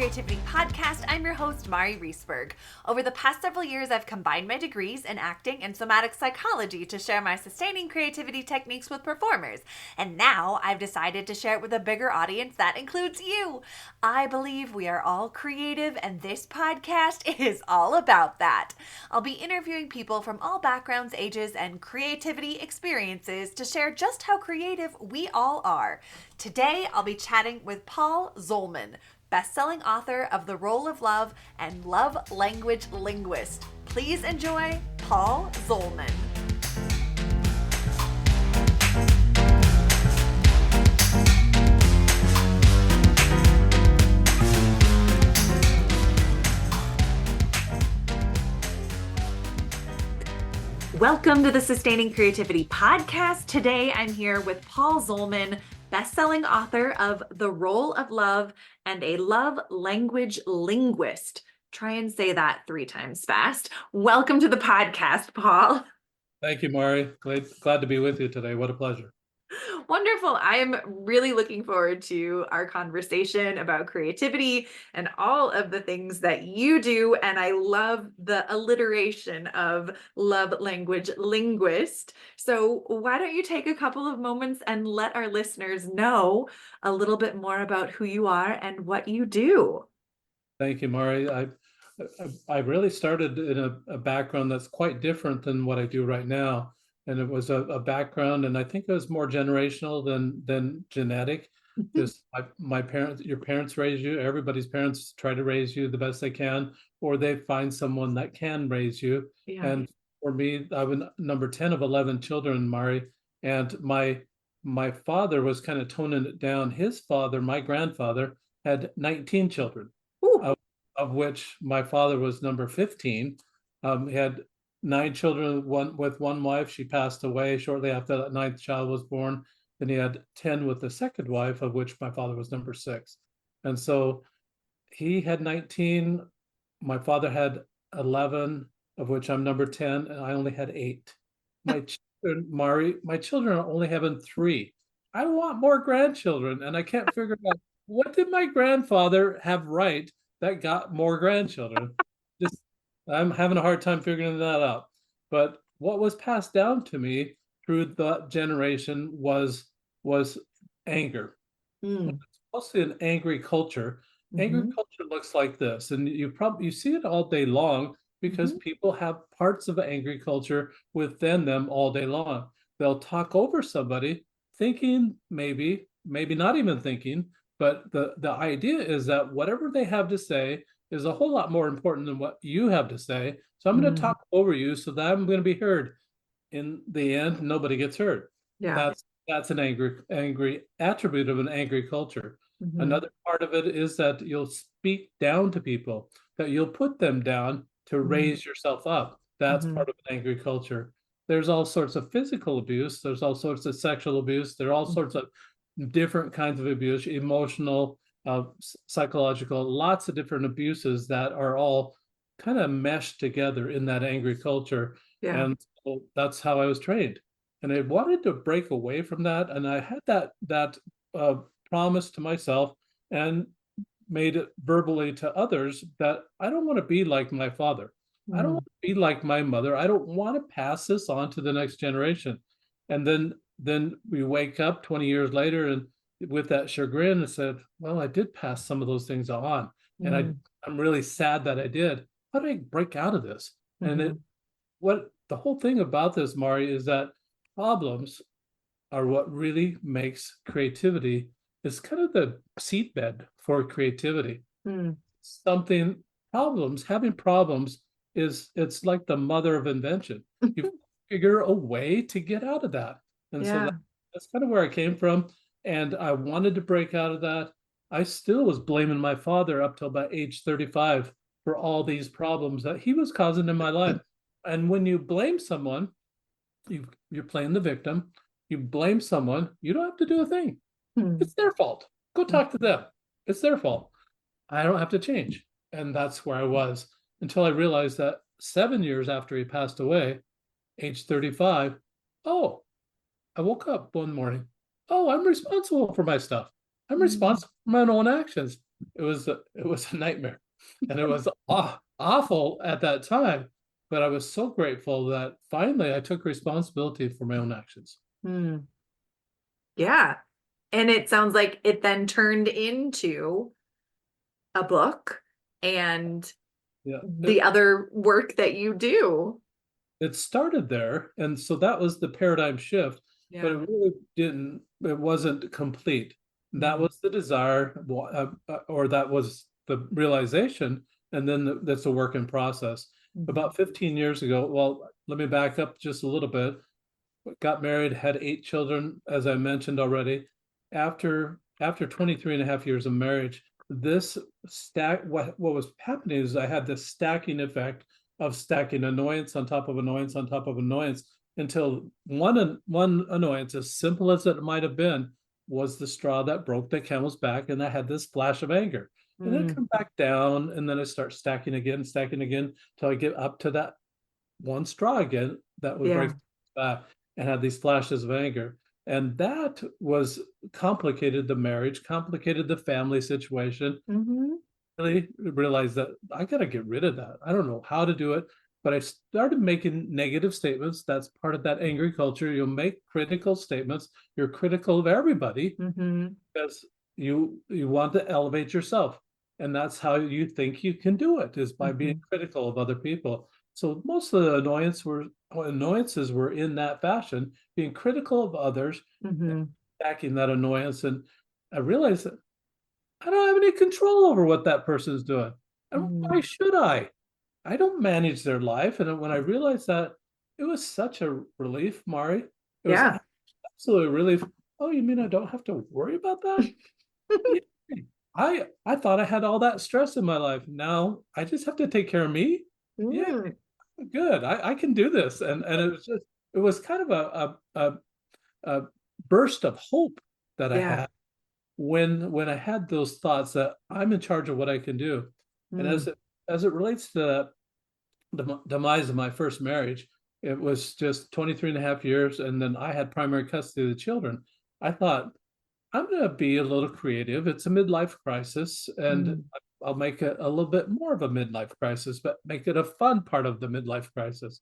Creativity podcast. I'm your host, Mari Reesberg. Over the past several years, I've combined my degrees in acting and somatic psychology to share my sustaining creativity techniques with performers. And now I've decided to share it with a bigger audience that includes you. I believe we are all creative, and this podcast is all about that. I'll be interviewing people from all backgrounds, ages, and creativity experiences to share just how creative we all are. Today, I'll be chatting with Paul Zolman, bestselling author of The Role of Love and Love Language Linguist. Please enjoy Paul Zolman. Welcome to the Sustaining Creativity podcast. Today, I'm here with Paul Zolman, bestselling author of The Role of Love and a Love Language Linguist. Try and say that 3 times fast. Welcome to the podcast, Paul. Thank you, Mari. Glad to be with you today. What a pleasure. Wonderful. I am really looking forward to our conversation about creativity and all of the things that you do. And I love the alliteration of Love Language Linguist. So why don't you take a couple of moments and let our listeners know a little bit more about who you are and what you do? Thank you, Mari. I really started in a background that's quite different than what I do right now. And it was a background, and I think it was more generational than genetic. Just my parents, your parents raise you, everybody's parents try to raise you the best they can, or they find someone that can raise you. Yeah. And for me, I'm number 10 of 11 children, Mari, and my father was kind of toning it down. His father, my grandfather, had 19 children, of which my father was number 15. He had 9 children, with one wife. She passed away shortly after that 9th child was born. Then he had 10 with the second wife, of which my father was number 6. And so he had 19. My father had 11, of which I'm number 10, and I only had 8. My children, Mari, my children are only having 3. I want more grandchildren, and I can't figure out what did my grandfather have right that got more grandchildren. I'm having a hard time figuring that out. But what was passed down to me through that generation was anger. It's mostly an angry culture. Angry culture looks like this, and you see it all day long because people have parts of angry culture within them all day long. They'll talk over somebody, thinking maybe not even thinking, but the idea is that whatever they have to say is a whole lot more important than what you have to say. So I'm going to talk over you so that I'm going to be heard. In the end, nobody gets heard. Yeah. That's an angry attribute of an angry culture. Another part of it is that you'll speak down to people, that you'll put them down to raise yourself up. That's part of an angry culture. There's all sorts of physical abuse. There's all sorts of sexual abuse. There are all sorts of different kinds of abuse, emotional, psychological, lots of different abuses that are all kind of meshed together in that angry culture. Yeah. And so that's how I was trained. And I wanted to break away from that. And I had that promise to myself and made it verbally to others that I don't want to be like my father. I don't want to be like my mother. I don't want to pass this on to the next generation. And then we wake up 20 years later and with that chagrin and said, well, I did pass some of those things on. And I'm really sad that I did. How do I break out of this? And what the whole thing about this, Mari, is that problems are what really makes creativity. It's kind of the seedbed for creativity. Having problems it's like the mother of invention. You figure a way to get out of that. And so that's kind of where I came from. And I wanted to break out of that. I still was blaming my father up till about age 35 for all these problems that he was causing in my life. And when you blame someone, you're playing the victim. You blame someone, you don't have to do a thing. It's their fault. Go talk to them. It's their fault. I don't have to change. And that's where I was until I realized that 7 years after he passed away, age 35, I woke up one morning. I'm responsible for my stuff. I'm responsible for my own actions. it was a nightmare, and it was awful at that time. But I was so grateful that finally I took responsibility for my own actions. Hmm. Yeah. And it sounds like it then turned into a book and Yeah, the other work that you do. it started there, and so that was the paradigm shift. But Yeah. it really didn't. It wasn't complete. That Mm. was the desire, or that was the realization, and then that's a work in process. Mhm. About 15 years ago, well, let me back up just a little bit. Got married, had 8 children, as I mentioned already. After 23 and a half years of marriage, this what was happening is I had this stacking effect of stacking annoyance on top of annoyance on top of annoyance until one annoyance, as simple as it might have been, was the straw that broke the camel's back, and I had this flash of anger. And then Mm. come back down, and then I start stacking again till I get up to that one straw again that would break Yeah. back, and had these flashes of anger. And that was complicated the marriage, complicated the family situation. Hmm. Really realized that I got to get rid of that. I don't know how to do it, but I started making negative statements. That's part of that angry culture. You'll make critical statements. You're critical of everybody Hmm. because you want to elevate yourself, and that's how you think you can do it, is by being Hmm. critical of other people. So most of the annoyances were in that fashion, being critical of others, Hmm. attacking that annoyance. And I realized that I don't have any control over what that person's doing. And why Hmm. should I don't manage their life. And when I realized that, it was such a relief, Mari. It was Yeah. absolutely a relief. Oh, you mean I don't have to worry about that? Yeah. I thought I had all that stress in my life. Now I just have to take care of me. Yeah, Mm. good. I can do this. And it was kind of a burst of hope that I Yeah. had when I had those thoughts that I'm in charge of what I can do. And Mm. as it relates to the demise of my first marriage, it was just 23 and a half years, and then I had primary custody of the children. I thought, I'm going to be a little creative. It's a midlife crisis, and Mm. I'll make it a little bit more of a midlife crisis, but make it a fun part of the midlife crisis.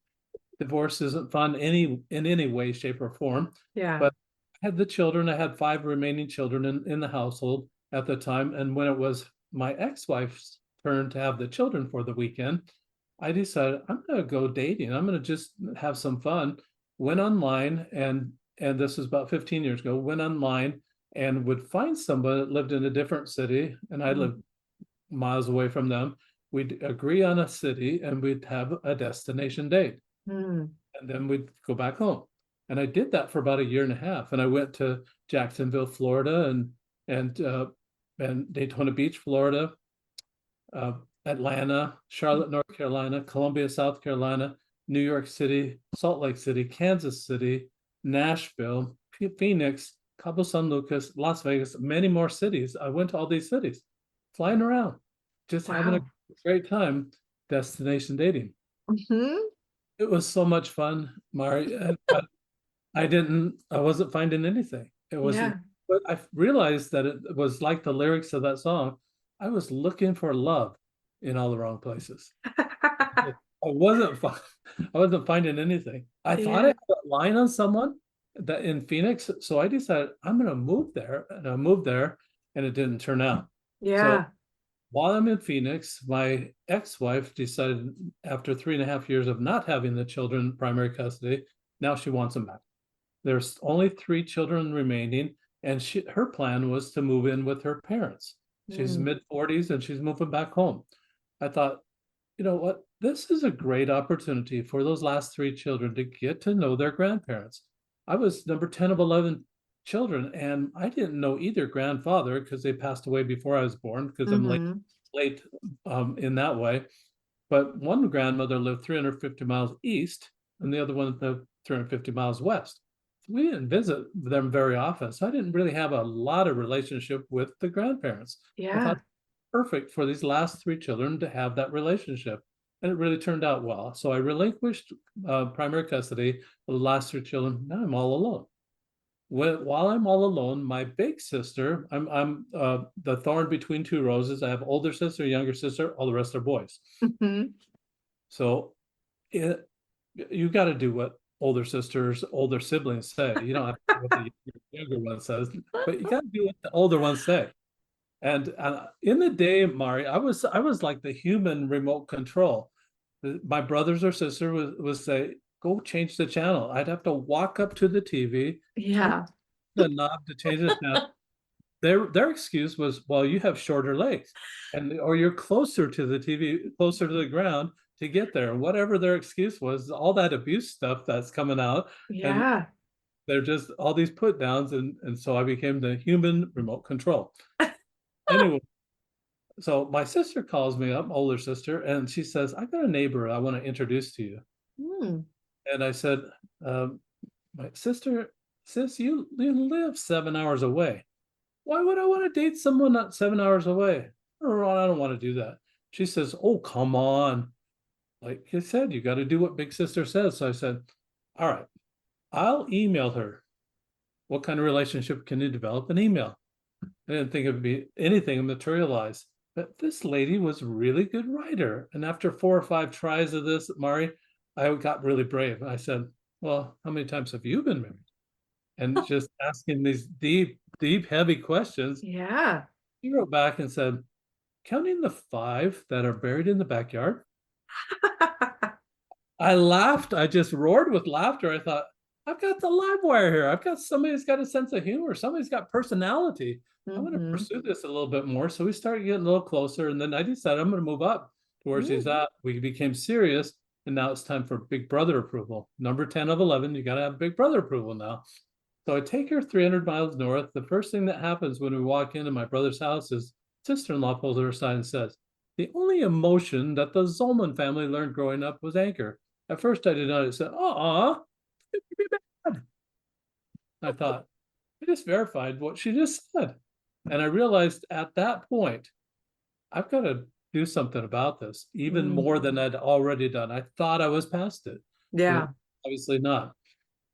Divorce isn't fun in any way, shape, or form. Yeah. But I had the children. I had 5 remaining children in the household at the time. And when it was my ex-wife's turn to have the children for the weekend, I decided I'm going to go dating. I'm going to just have some fun. Went online, and this was about 15 years ago. Went online and would find somebody that lived in a different city, and I lived Mm. miles away from them. We'd agree on a city, and we'd have a destination date, Mm. and then we'd go back home. And I did that for about a year and a half. And I went to Jacksonville, Florida, and Daytona Beach, Florida, uh, Atlanta, Charlotte, North Carolina, Columbia, South Carolina, New York City, Salt Lake City, Kansas City, Nashville, Phoenix, Cabo San Lucas, Las Vegas, many more cities. I went to all these cities, flying around, just having a Wow. great time, destination dating. Hmm. It was so much fun, Mari, but I wasn't finding anything. It was, Yeah. but I realized that it was like the lyrics of that song. I was looking for love in all the wrong places. I wasn't, I wasn't finding anything. I thought I Yeah. had a line on someone that in Phoenix, so I decided I'm going to move there, and I moved there, and it didn't turn out. So Yeah. while I'm in Phoenix, my ex-wife decided after 3.5 years of not having the children in primary custody, now she wants them back. There's only 3 children remaining, and her plan was to move in with her parents. She's Mm. mid-40s and she's moving back home. I thought, you know what? This is a great opportunity for those last 3 children to get to know their grandparents. I was number 10 of 11 children, and I didn't know either grandfather because they passed away before I was born, because I'm Hmm. late in that way. But one grandmother lived 350 miles east, and the other one lived 350 miles west. We didn't visit them very often, so I didn't really have a lot of relationship with the grandparents. I thought Yeah. perfect for these last 3 children to have that relationship, and it really turned out well. So I relinquished primary custody of the last 3 children. Now I'm all alone. while I'm all alone, my big sister, I'm the thorn between two roses. I have older sister, younger sister, all the rest are boys. Mhm. So it, you got to do what older sisters, older siblings say. You don't have to do what the younger one says, but you got to do what the older ones say. And in the day, Mari, I was like the human remote control. My brothers or sister would say, "Go change the channel." I'd have to walk up to the TV, turn Yeah. the knob to change the channel. Their excuse was, "Well, you have shorter legs, and or you're closer to the TV, closer to the ground to get there." Whatever their excuse was, all that abuse stuff that's coming out, and Yeah. they're just all these put downs, and so I became the human remote control. Anyway, so my sister calls me up, older sister, and she says, "I've got a neighbor I want to introduce to you." Mm. And I said, um, "My sister, sis, you live 7 hours away. Why would I want to date someone not 7 hours away?" "Oh, I don't want to do that." She says, "Oh, come on. Like I said, you got to do what big sister says." So I said, "All right, I'll email her. What kind of relationship can you develop in email?" I didn't think it'd be anything materialized. But this lady was a really good writer. And after 4 or 5 tries of this, Mari, I got really brave. I said, "Well, how many times have you been married?" And just asking these deep, deep, heavy questions. Yeah. He wrote back and said, "Counting the 5 that are buried in the backyard." I laughed. I just roared with laughter. I thought, I've got the live wire here. I've got somebody who's got a sense of humor. Somebody's got personality. I'm going to Hmm. pursue this a little bit more. So we started getting a little closer. And then I decided I'm going to move up towards these. We became serious. And now it's time for big brother approval. Number 10 of 11, you got to have big brother approval now. So I take her 300 miles north. The first thing that happens when we walk into my brother's house is sister-in-law pulls her aside and says, "The only emotion that the Zolman family learned growing up was anger." At first, I did not. I said, "Uh-uh, it would be bad." I thought, I just verified what she just said. And I realized at that point, I've got to do something about this, even Mm. more than I'd already done. I thought I was past it, but Yeah. obviously not.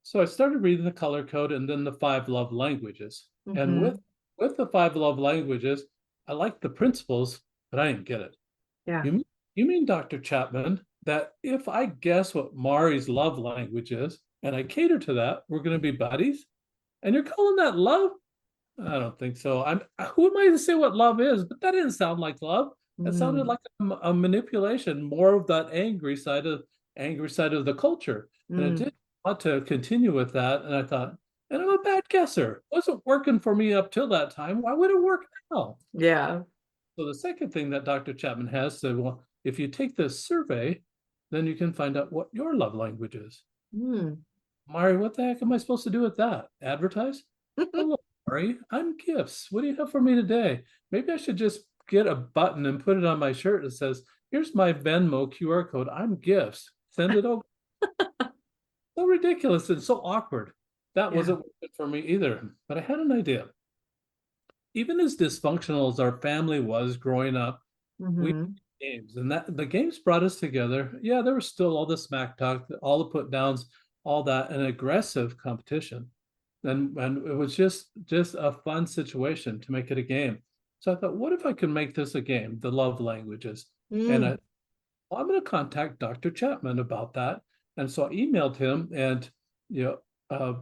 So I started reading the color code and then the 5 love languages. And Hmm. with the 5 love languages, I liked the principles, but I didn't get it. Yeah. You mean, Dr. Chapman, that if I guess what Mari's love language is and I cater to that, we're going to be buddies? And you're calling that love? I don't think so. Who am I to say what love is? But that didn't sound like love. It sounded Mm. like a manipulation, more of that angry side of the culture. And I Mm. didn't want to continue with that. And I thought, and I'm a bad guesser. It wasn't working for me up till that time. Why would it work now? Yeah. So the second thing that Dr. Chapman has said, well, if you take this survey, then you can find out what your love language is. Mm. Mari, what the heck am I supposed to do with that? Advertise? Hello, Mari. I'm Gifts. What do you have for me today? Maybe I should just get a button and put it on my shirt that says, "Here's my Venmo QR code. I'm Gifts. Send it over." So ridiculous and so awkward. That Yeah. wasn't working for me either. But I had an idea. Even as dysfunctional as our family was growing up, we Hmm. games and that the games brought us together. Yeah, there was still all the smack talk, all the put downs, all that, and aggressive competition. And it was just a fun situation to make it a game. So I thought, what if I could make this a game, the love languages? And Mm. I'm going to contact Dr. Chapman about that. And so I emailed him and you know uh,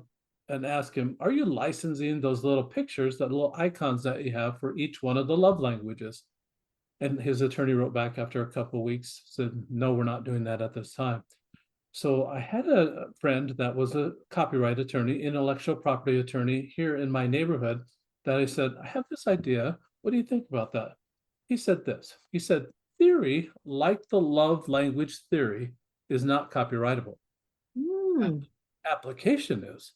and asked him, "Are you licensing those little pictures, that little icons that you have for each one of the love languages?" And his attorney wrote back after a couple of weeks, said, "No, we're not doing that at this time." So I had a friend that was a copyright attorney, intellectual property attorney here in my neighborhood, that I said, "I have this idea. What do you think about that?" He said this. He said, "Theory, like the love language theory, is not copyrightable. Mm. Application is.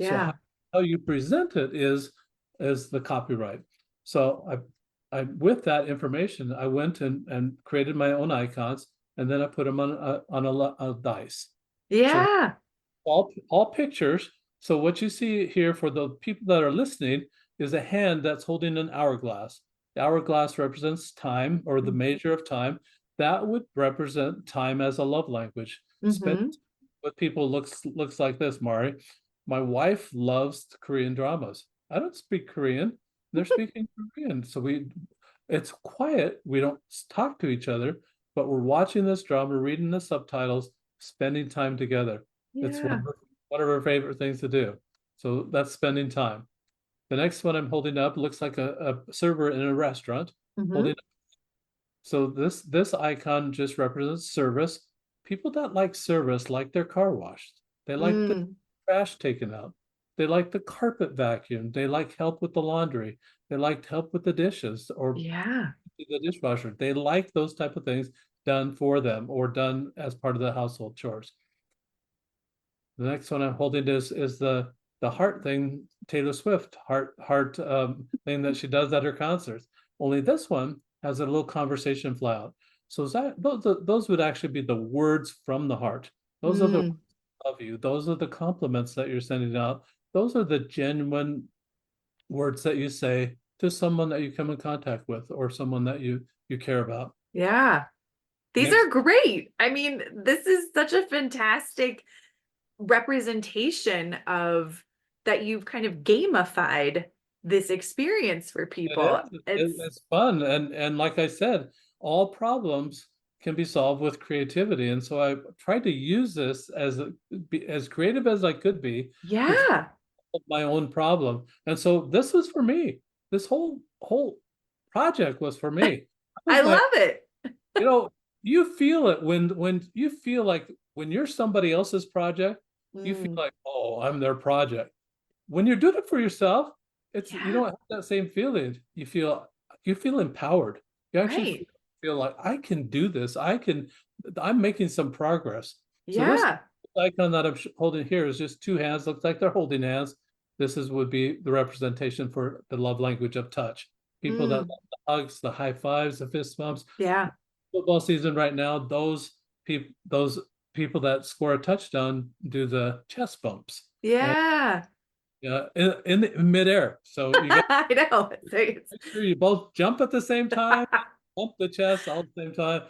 So Yeah. how you present it is the copyright." So I with that information, I went and created my own icons, and then I put them on a dice. So Yeah. all pictures. So what you see here for the people that are listening is a hand that's holding an hourglass. The hourglass represents time, or the measure of time. That would represent time as a love language. Spend Hmm. with people looks like this, Mari. my wife loves Korean dramas. I don't speak Korean. They're speaking Korean. So it's quiet. We don't talk to each other, but we're watching this drama, reading the subtitles, spending time together. It's Yeah. one of our favorite things to do. So that's spending time. The next one I'm holding up looks like a server in a restaurant Hmm. holding. So this icon just represents service. People that like service like their car washed. They like the Mm, trash taken out. They like the carpet vacuumed. They like help with the laundry. They like help with the dishes or yeah. the dishwasher. They like those type of things done for them or done as part of the household chores. The next one I'm holding is the heart thing, Taylor Swift heart thing that she does at her concerts. Only this one has a little conversation fly out. So is that those would actually be the words from the heart. Those are the Mm, of you. Those are the compliments that you're sending out. Those are the genuine words that you say to someone that you come in contact with or someone that you care about. yeah. These Next, are great. I mean, this is such a fantastic representation of that you've kind of gamified this experience for it people. is. It's It's fun, and like I said, all problems can be solved with creativity. And so I tried to use this as creative as I could be to yeah, solve my own problem. And so this was for me. This whole project was for me. I I was like, love it. you know, you feel it when you feel like when you're somebody else's project, you feel Mm, like, oh, I'm their project. When you're doing it for yourself, it's you yeah, don't have that same feeling. You feel empowered. You actually right. feel like I can do this. I'm making some progress. So this Yeah. icon that I'm holding here is just two hands. Looks like they're holding hands. This is would be the representation for the love language of touch. People that love Mm, the hugs, the high fives, the fist bumps. yeah. Football season right now, those people that score a touchdown do the chest bumps. And Yeah. yeah, in midair. So you got I know. to make sure you both jump at the same time, bump the chest all at the same time,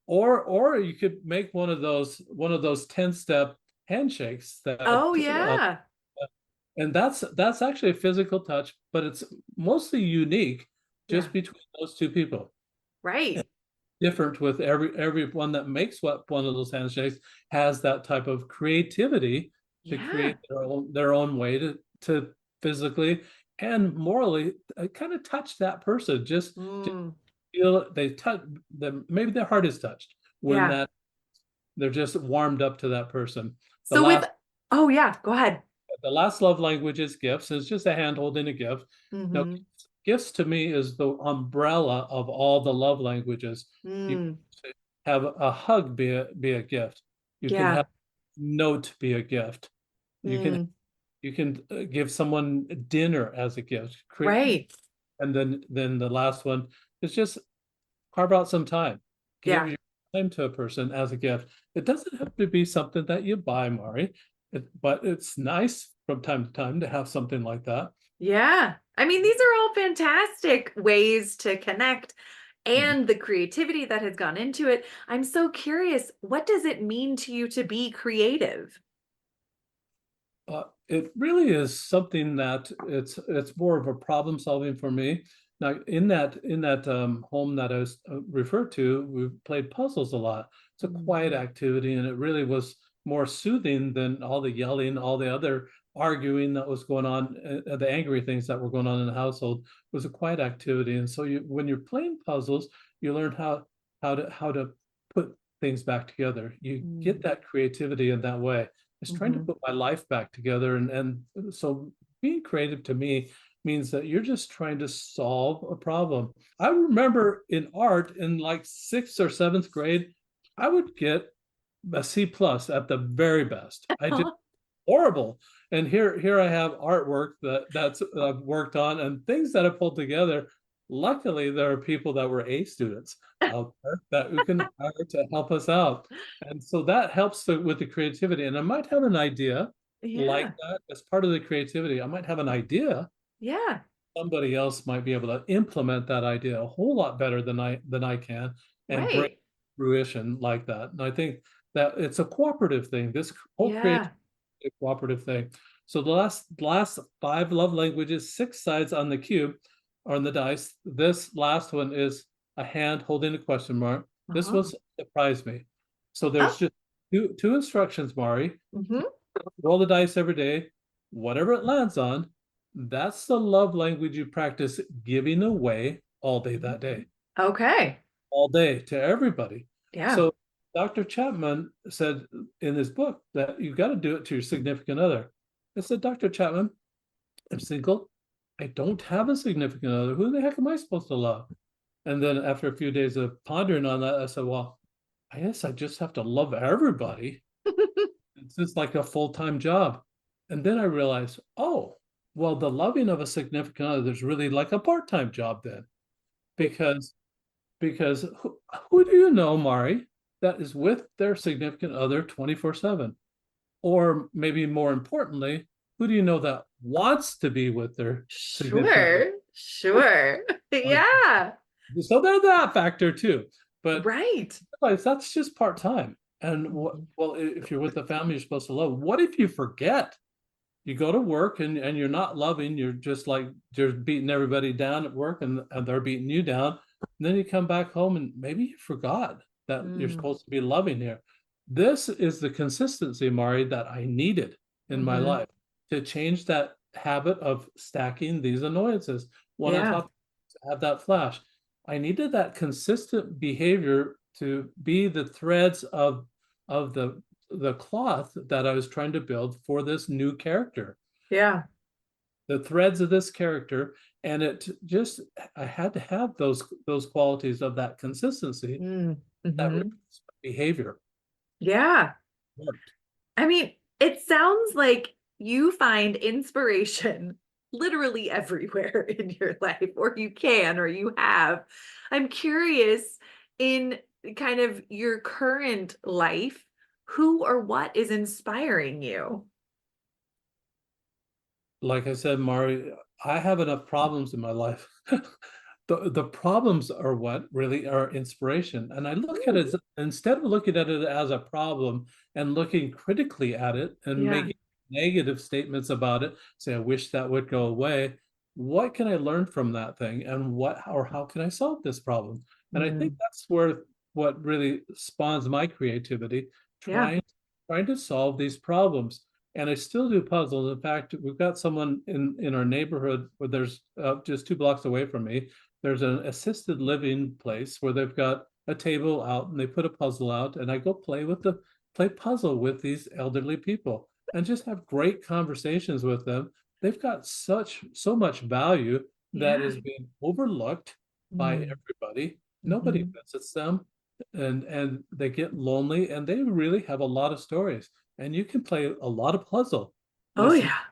or you could make one of those 10-step handshakes Oh, that yeah. and that's actually a physical touch, but it's mostly unique Yeah. just between those two people. Right. Different with everyone that makes one of those handshakes has that type of creativity to Yeah. create their own way to physically and morally kind of touch that person. Just Mm, feel they touch them. Maybe their heart is touched when yeah. that they're just warmed up to that person. The So with, last oh, yeah, go ahead. the last love language is gifts. It's just a hand holding a gift. Now, Hmm. gifts to me is the umbrella of all the love languages. You Mm, have a hug be a gift. You can yeah. have a note be a gift. You can Mm, you can give someone dinner as a gift. Create, right. and then the last one is just carve out some time. Give Yeah. your time to a person as a gift. It doesn't have to be something that you buy, Mari, but it's nice from time to time to have something like that. Yeah. I mean, these are all fantastic ways to connect Mhm. and the creativity that has gone into it. I'm so curious, what does it mean to you to be creative? It really is something that it's more of a problem solving for me. Now, in that home that I was referred to, we played puzzles a lot. It's a Mm, quiet activity, and it really was more soothing than all the yelling, all the other arguing that was going on, the angry things that were going on in the household. It was a quiet activity, and so when you're playing puzzles, you learn how to put things back together. You get mm, that creativity in that way. It's trying to mhm. put my life back together. And so being creative to me means that you're just trying to solve a problem. I remember in art in like sixth or seventh grade, I would get a C plus at the very best. I just horrible. And here I have artwork that's I've worked on and things that I pulled together. Luckily, there are people that were A students out there that we can hire to help us out. And so that helps with the creativity. And I might have an idea like Yeah. that as part of the creativity. I might have an idea. Yeah. Somebody else might be able to implement that idea a whole lot better than I can and bring Right. fruition like that. And I think that it's a cooperative thing. This whole creativity Yeah. a cooperative thing. So the last five love languages, six sides on the cube or on the dice. This last one is a hand holding a question mark. This Oh. one surprised me. So Oh. there's just two instructions, Mari. Hmm. Roll the dice every day. Whatever it lands on, that's the love language you practice giving away all day that day, Okay. all day to everybody. Yeah. So Dr. Chapman said in his book that you got to do it to your significant other. I said, Dr. Chapman, I'm single. I don't have a significant other. Who the heck am I supposed to love? And then after a few days of pondering on that, I said, well, I guess I just have to love everybody. It's just like a full-time job. And then I realized, oh, well, the loving of a significant other is really like a part-time job then. Because who do you know, Mari, that is with their significant other 24/7? Or maybe more importantly, who do you know that wants to be with their significant other? Sure. Sure. Yeah. So there's that factor too. But Right. that's just part-time. And well, if you're with a family you're supposed to love, what if you forget? You go to work and you're not loving, you're just like you're beating everybody down at work and they're beating you down. And then you come back home and maybe you forgot that you're Mm. supposed to be loving here. This is the consistency, Mari, that I needed in my Hmm. life to change that habit of stacking these annoyances one on Yeah. top, to have that flash. I needed that consistent behavior to be the threads of the cloth that I was trying to build for this new character, Yeah. the threads of this character. And it just, I had to have those qualities of that consistency, Mm. that Hmm. behavior Yeah. worked. I mean, it sounds like you find inspiration literally everywhere in your life, or you can, or you have. I'm curious in kind of your current life, who or what is inspiring you? Like I said, Mari, I have enough problems in my life. The problems are what really are inspiration. And I look at Mm. it instead of looking at it as a problem and looking critically at it and Yeah. making negative statements about it, say, I wish that would go away. What can I learn from that thing? And what or how can I solve this problem? And I think Mm. that's where what really spawns my creativity, Yeah. trying to solve these problems. And I still do puzzles. In fact, we've got someone in our neighborhood where there's just 2 blocks away from me. There's an assisted living place where they've got a table out and they put a puzzle out, and I go play puzzle with these elderly people and just have great conversations with them. They've got so much value that Yeah. is being overlooked by Mm. everybody. Nobody Hmm. visits them, and they get lonely, and they really have a lot of stories. And you can play a lot of puzzle, Oh, listen yeah.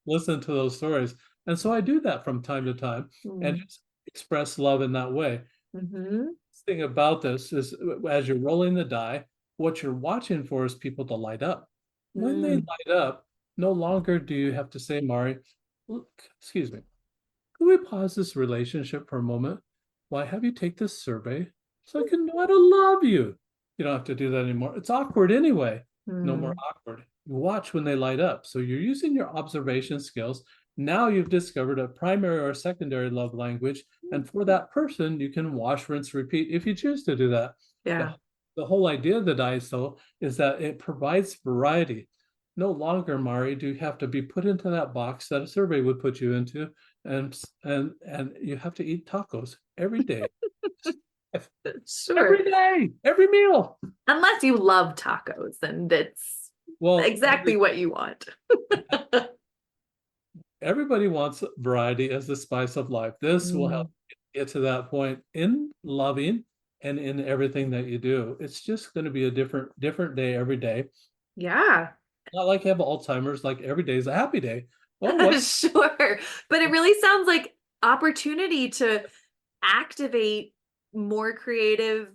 listen to those stories. And so I do that from time to time and Mm. just express love in that way. Hmm. The thing about this is as you're rolling the die, what you're watching for is people to light up. When they Mm. light up, no longer do you have to say, Mari, look, excuse me, can we pause this relationship for a moment? Why have you take this survey so I can know how to love you? You don't have to do that anymore. It's awkward anyway. No more Mm. awkward. You watch when they light up. So you're using your observation skills. Now you've discovered a primary or secondary love language. And for that person, you can wash, rinse, repeat if you choose to do that. Yeah. The, the whole idea of the dice, though, is that it provides variety. No longer, Mari, do you have to be put into that box that a survey would put you into, and you have to eat tacos every day, Sure. every day, every meal. Unless you love tacos, then that's Well, exactly what you want. everybody wants variety as the spice of life. This will help Mm. get to that point in loving and in everything that you do. It's just going to be a different day every day. Yeah. Not like you have Alzheimer's, like every day is a happy day. Oh, what? Sure. But it really sounds like opportunity to activate more creative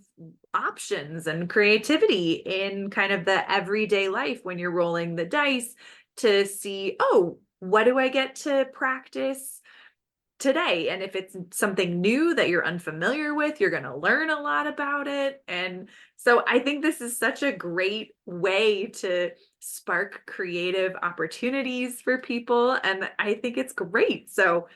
options and creativity in kind of the everyday life when you're rolling the dice to see, oh, what do I get to practice today. And if it's something new that you're unfamiliar with, you're going to learn a lot about it. And so I think this is such a great way to spark creative opportunities for people. And I think it's great. So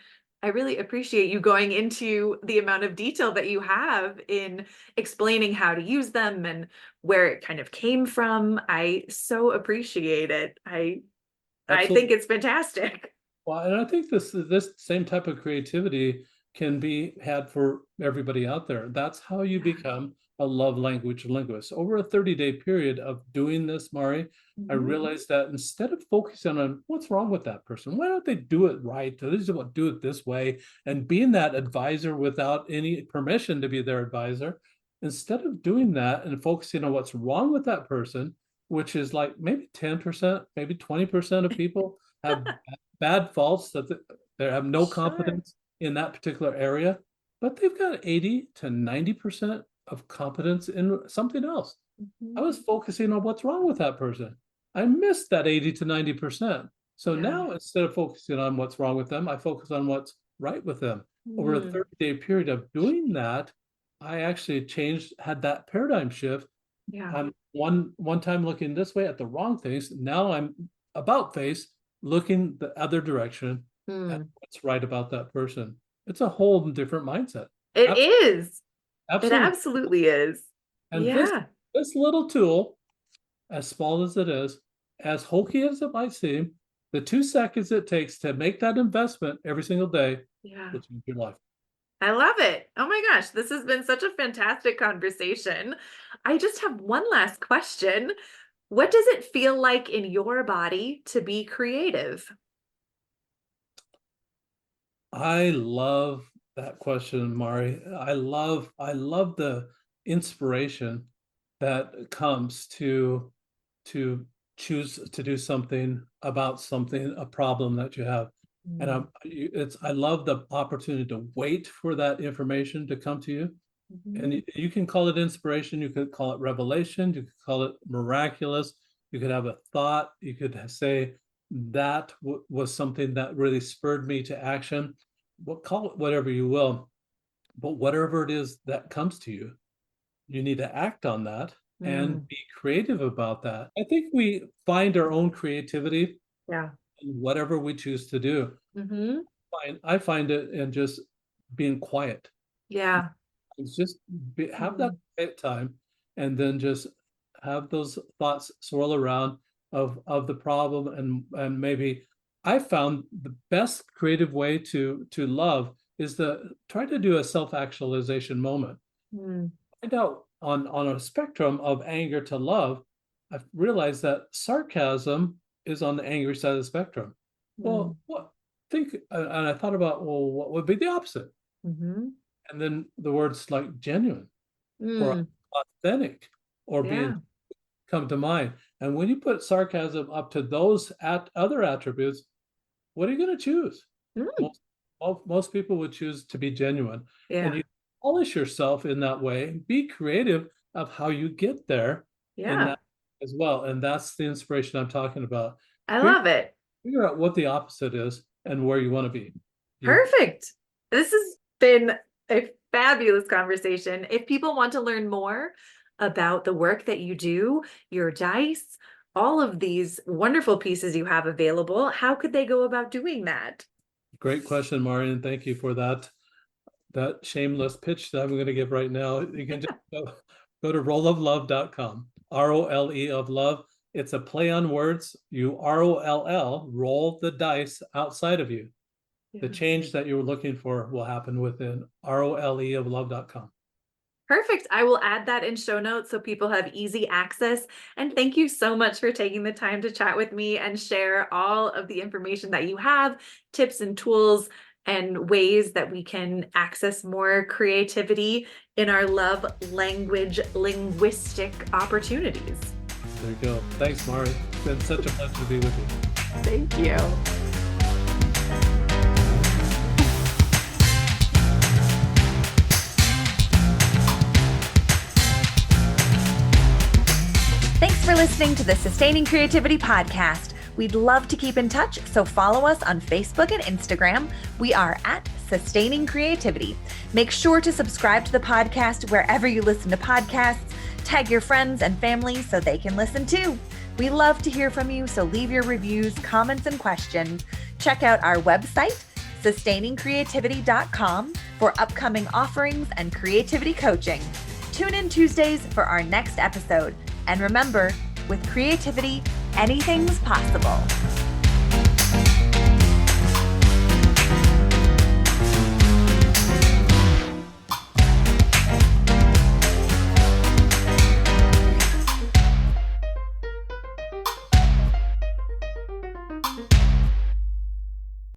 I really appreciate you going into the amount of detail that you have in explaining how to use them and where it kind of came from. I so appreciate it. I Absolutely. think it's fantastic. Well, and I think this same type of creativity can be had for everybody out there. That's how you become a love language linguist. Over a 30-day period of doing this, Mari, I realized that instead of focusing on what's wrong with that person, why don't they do it right? They just want to do it this way, and being that advisor without any permission to be their advisor, instead of doing that and focusing on what's wrong with that person, which is like maybe 10%, maybe 20% of people have bad faults, that they have no competence in that particular area, but they've got 80 to 90% of competence in something else. I was focusing on what's wrong with that person. I missed that 80 to 90%. So now instead of focusing on what's wrong with them, I focus on what's right with them. Over a 30-day period of doing that, I actually had that paradigm shift. I'm one time looking this way at the wrong things. Now I'm about face looking the other direction at what's right about that person. It's a whole different mindset. It is. Absolutely. It absolutely is. And this little tool, as small as it is, as hokey as it might seem, the 2 seconds it takes to make that investment every single day will change your life. I love it. Oh my gosh, this has been such a fantastic conversation. I just have one last question. What does it feel like in your body to be creative? I love that question, Mari. I love the inspiration that comes to choose to do something about something, a problem that you have. And I love the opportunity to wait for that information to come to you. And you can call it inspiration, you could call it revelation, you could call it miraculous, you could have a thought, you could say that was something that really spurred me to action. Well, call it whatever you will, but whatever it is that comes to you, you need to act on that and be creative about that. I think we find our own creativity in whatever we choose to do. I find it in just being quiet. It's just have that quiet time, and then just have those thoughts swirl around of the problem, and maybe I found the best creative way to love is to try to do a self-actualization moment. Find out on a spectrum of anger to love, I've realized that sarcasm is on the angry side of the spectrum. Well, and I thought about, well, what would be the opposite? And then the words like genuine or authentic or being come to mind. And when you put sarcasm up to those other attributes, what are you going to choose? Most people would choose to be genuine. And you polish yourself in that way. Be creative of how you get there in that as well. And that's the inspiration I'm talking about. I love it. Figure out what the opposite is and where you want to be. Perfect. This has been a fabulous conversation. If people want to learn more about the work that you do, your dice, all of these wonderful pieces you have available, how could they go about doing that? Great question, Marian. Thank you for that shameless pitch that I'm going to give right now. You can just go to roloflove.com, ROLE of love. It's a play on words. You ROLL, roll the dice outside of you. The change that you were looking for will happen within ROLEoflove.com. Perfect. I will add that in show notes so people have easy access. And thank you so much for taking the time to chat with me and share all of the information that you have, tips and tools and ways that we can access more creativity in our love language linguistic opportunities. There you go. Thanks, Mari. It's been such a pleasure to be with you. Thank you. Thanks for listening to the Sustaining Creativity Podcast. We'd love to keep in touch, so follow us on Facebook and Instagram. We are at Sustaining Creativity. Make sure to subscribe to the podcast wherever you listen to podcasts. Tag your friends and family so they can listen too. We love to hear from you, so leave your reviews, comments, and questions. Check out our website, sustainingcreativity.com, for upcoming offerings and creativity coaching. Tune in Tuesdays for our next episode. And remember, with creativity, anything's possible.